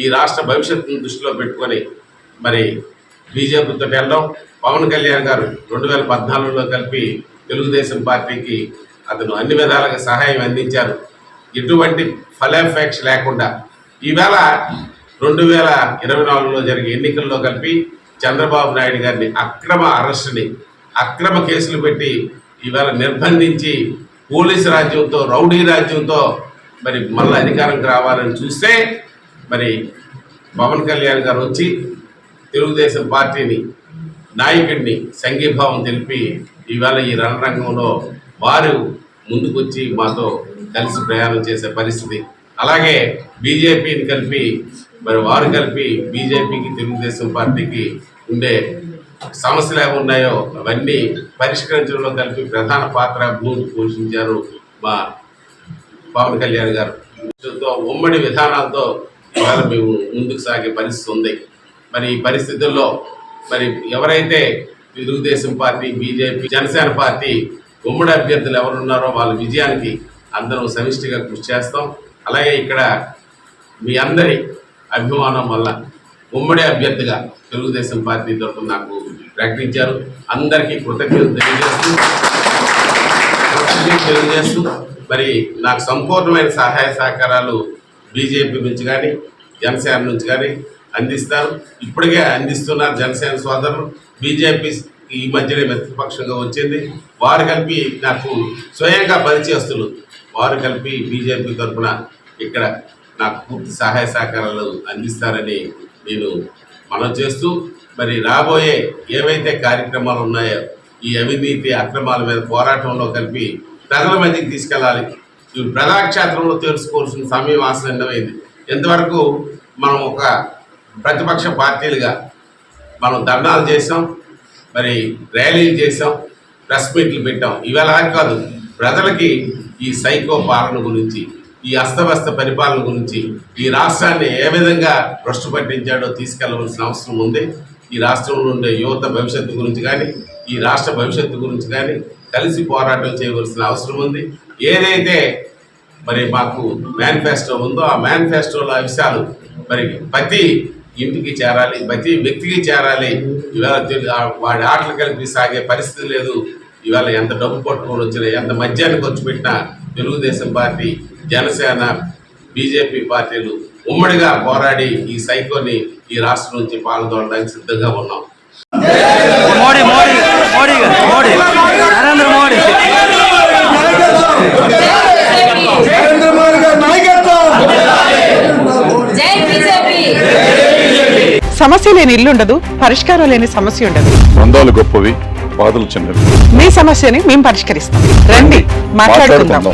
ఈ రాష్ట్ర భవిష్యత్తును దృష్టిలో పెట్టుకొని మరి బీజేపీతో వెళ్ళడం, పవన్ కళ్యాణ్ గారు 2014లో కలిపి తెలుగుదేశం పార్టీకి అతను అన్ని విధాలుగా సహాయం అందించారు. ఎటువంటి ఫలాపేక్ష లేకుండా ఈవేళ 2024లో జరిగే ఎన్నికల్లో కలిపి చంద్రబాబు నాయుడు గారిని అక్రమ అరెస్టుని, అక్రమ కేసులు పెట్టి ఈవేళ నిర్బంధించి పోలీసు రాజ్యంతో, రౌడీ రాజ్యంతో మరి మళ్ళీ అధికారంకి రావాలని చూస్తే మరి పవన్ కళ్యాణ్ గారు వచ్చి తెలుగుదేశం పార్టీని నాయకుడిని సంఘీభావం తెలిపి ఈవేళ ఈ రణరంగంలో వారు ముందుకొచ్చి మాతో కలిసి ప్రయాణం చేసే పరిస్థితి. అలాగే బీజేపీని కలిపి మరి వారు కలిపి బీజేపీకి తెలుగుదేశం పార్టీకి ఉండే సమస్యలు ఏమి ఉన్నాయో అవన్నీ పరిష్కరించడంలో కలిపి ప్రధాన పాత్ర పోషించారు మా పవన్ కళ్యాణ్ గారు. ఉమ్మడి విధానాలతో ఇవాళ మేము ముందుకు సాగే పరిస్థితి ఉంది. మరి ఈ పరిస్థితుల్లో మరి ఎవరైతే Telugu Desam party, BJP, Janasena party ఉమ్మడి అభ్యర్థులు ఎవరున్నారో వాళ్ళ విజయానికి అందరం సమిష్టిగా కృషి చేస్తాం. అలాగే ఇక్కడ మీ అందరి అభిమానం వల్ల ఉమ్మడి అభ్యర్థిగా తెలుగుదేశం పార్టీ తరఫున నాకు ప్రకటించారు. అందరికీ కృతజ్ఞతలు తెలియజేస్తూ మరి నాకు సంపూర్ణమైన సహాయ సహకారాలు బీజేపీ నుంచి కానీ జనసేన నుంచి కానీ అందిస్తారు. ఇప్పటికే అందిస్తున్నారు జనసేన సోదరులు. బీజేపీ ఈ మధ్యనే మిత్రపక్షంగా వచ్చింది. వారు కలిపి నాకు స్వయంగా పరిచయస్తులు వారు కలిపి బీజేపీ తరఫున ఇక్కడ నాకు పూర్తి సహాయ సహకారాలు అందిస్తారని నేను మనం చేస్తూ మరి రాబోయే ఏవైతే కార్యక్రమాలు ఉన్నాయో ఈ అవినీతి అక్రమాల మీద పోరాటంలో కలిపి ప్రజల మధ్యకి తీసుకెళ్ళాలి. ఇవి ప్రజాక్షేత్రంలో తెలుసుకోవాల్సిన సమయం ఆసన్నమైంది. ఎంతవరకు మనం ఒక ప్రతిపక్ష పార్టీలుగా మనం ధర్నాలు చేసాం, మరి ర్యాలీలు చేసాం, ప్రెస్ మీట్లు పెట్టాం. ఇవాళ కాదు, ప్రజలకి ఈ సైకో పాలన గురించి, ఈ అస్తవ్యస్త పరిపాలన గురించి, ఈ రాష్ట్రాన్ని ఏ విధంగా భ్రష్టు పట్టించాడో తీసుకెళ్లవలసిన అవసరం ఉంది. ఈ రాష్ట్రంలో ఉండే యువత భవిష్యత్తు గురించి కానీ, ఈ రాష్ట్ర భవిష్యత్తు గురించి కానీ కలిసి పోరాటం చేయవలసిన అవసరం ఉంది. ఏదైతే మరి మాకు మేనిఫెస్టో ఉందో ఆ మేనిఫెస్టోలో అంశాలు మరి ప్రతి ఇంటికి చేరాలి, ప్రతి వ్యక్తికి చేరాలి. ఇవాళ వాడి ఆటలు కలిపి సాగే పరిస్థితి లేదు. ఇవాళ ఎంత డబ్బు పట్టుకొని వచ్చినా, ఎంత మద్యాన్ని ఖర్చు పెట్టినా తెలుగుదేశం పార్టీ, జనసేన, బీజేపీ పార్టీలు ఉమ్మడిగా పోరాడి ఈ సైకోని ఈ రాష్ట్రం నుంచి పాల్గొనడానికి సిద్ధంగా ఉన్నాం. సమస్య లేని ఇల్లు ఉండదు, పరిష్కారం లేని సమస్య ఉండదు. బంధాలు గొప్పవి, బాధలు చిన్నవి. మీ సమస్యని మేము పరిష్కరిస్తాం. రండి, మాట్లాడుకుందాం.